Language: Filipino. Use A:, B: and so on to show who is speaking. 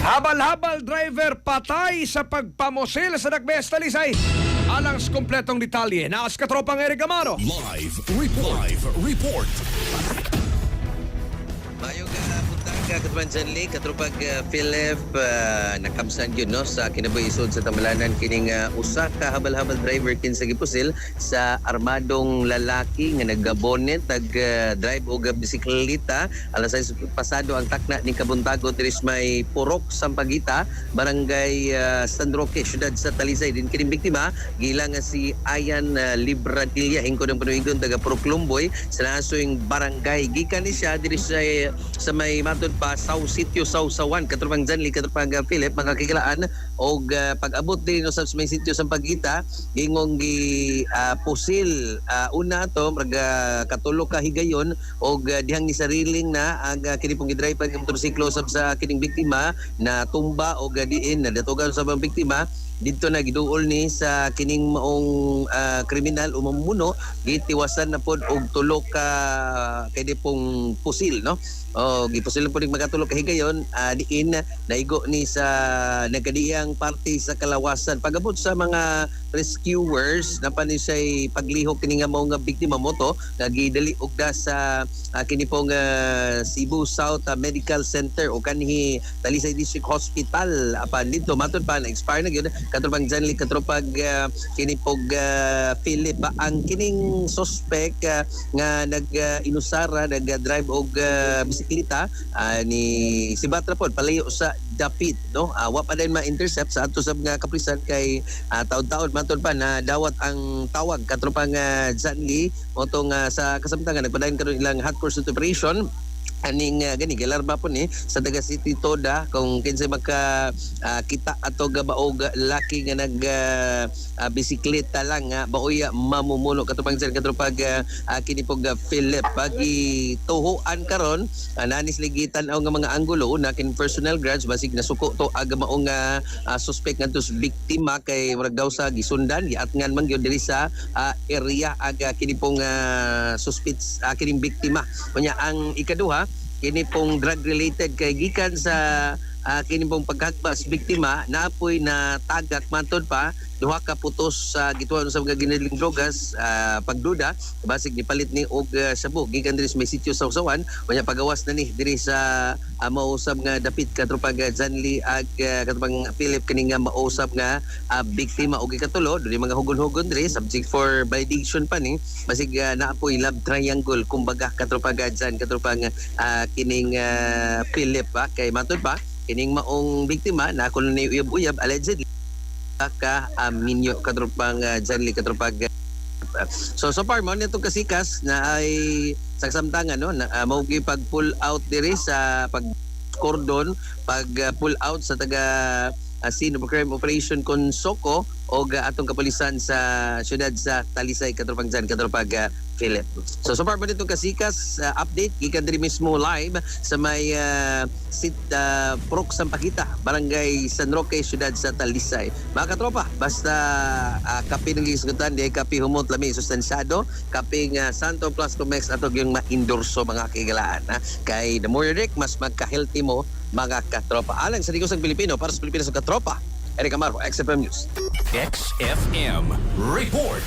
A: Habal-habal driver patay sa pagpamusil sa Nagmes Talisay. Alang sa kompletong detalye, naas katropang Eric Amaro.
B: Live report.
C: Mayong buntag Katrupan Janli, Katrupag Philip, nakamsan yun no, sa kinabuhi isod sa Tamalanan kining usa ka habal-habal driver kin sa gipusil sa armadong lalaki nga naggabonet drive og bisikleta alas 6 pasado ang takna ni Kabuntago diris may Purok Sampaguita, barangay San Roque, syudad sa Talisay. Din kining biktima gila nga si Ayan Libradilla hingkod ng panuigon taga Purok Lumboy sa nasoing barangay. Gikan ni siya diri sa may matod pa Sitio Sausawan, Katrupang Janli, Katrupang Philip, makakikilaan og pag-abot din sa may sitio Sampaguita ingong gi pusil una to katulo ka higayon og dihang ni sariling na ang kini pong gidrive ang motorsiklo sa kining biktima na tumba og diin na datugan sa bang biktima dito na giduol ni sa kining maong kriminal umumuno gitiwasan na pod og tulo ka kay pong pusil no. Gipusil po rin magkatulog kahigayon, diin naigo ni sa nagkadiyang party sa kalawasan. Pagabot sa mga rescuers, napanin siya'y paglihok kini nga mga biktima mo to, nagidali ogda sa kini pong Cebu South Medical Center o kanhi Talisay District Hospital. Apan dito, matod pa, na-expire na yun, Katropang Janli, Katropag kini pong Philip. Ang kining suspect nga nag-inusara, nag-drive og bisikleta ni si Batra pod palayo sa dapit no. Wa pa din ma-intercept sa ato sab nga kaprisan kay taon-taon matod pa na dawat ang tawag Katropang Janli o tong sa kasamtangan nagpadayon karon ilang hot pursuit operation aning gani galarba po ni sa taga City Toda kung kinsay maka kita ato gabaog laki nga nag bisikleta lang nga baoya mamumuno katupang sa katupag kini pog Philip pagi tuhuan karon nanis ligitan ang mga anggulo una kin personal grudge basig nasuko to aga maong suspect ngadto biktima kay murag daw sa gisundan giatngan man gyud diri sa area aga kini pong suspect kining biktima kunya ang ikaduha kini pong drug related kay gikan sa kini pong paghagbas biktima naapoy na tagak matod pa duha ka putos sa gituan sa mga giniling drogas pagduda basig nipalit ni og sabog gikan diri sa may sitio Sausawan unya pagawas na ni diri sa mausab nga dapit Katropang Janli ag Katropang Philip kini nga mausab nga biktima og ikatulo dili mga hugon-hugon diri subject for validation pa ni basig naapoy love triangle kumbaga Katropang Jan Katropang kining Philip kay matod pa kining maong biktima na kuno ni uyab-uyab allegedly ka minyo Katropang Janli Katropang so far mo nito kasikas na ay sagsamtangan no mao gi pag pull out diri sa pag cordon pag pull out sa taga scene of crime operation kon Soko o atong kapulisan sa syudad sa Talisay Katropang Jan Katropang Philip. So far mo nito kasikas update gikan diri mismo live sa may Purok Sampaguita, barangay San Roque, syudad sa Talisay. Mga katropa, basta kape ng gisgutan, di kape humot lami sustansyado, kape nga Santo Plus Comex ato yung ma-endorso mga kigalaan. Kay the more you drink, mas magka-healthy mo mga katropa. Alang sa Digos ng Pilipino, para sa Pilipinas ng katropa, Eric Amaro, XFM News.
B: XFM report.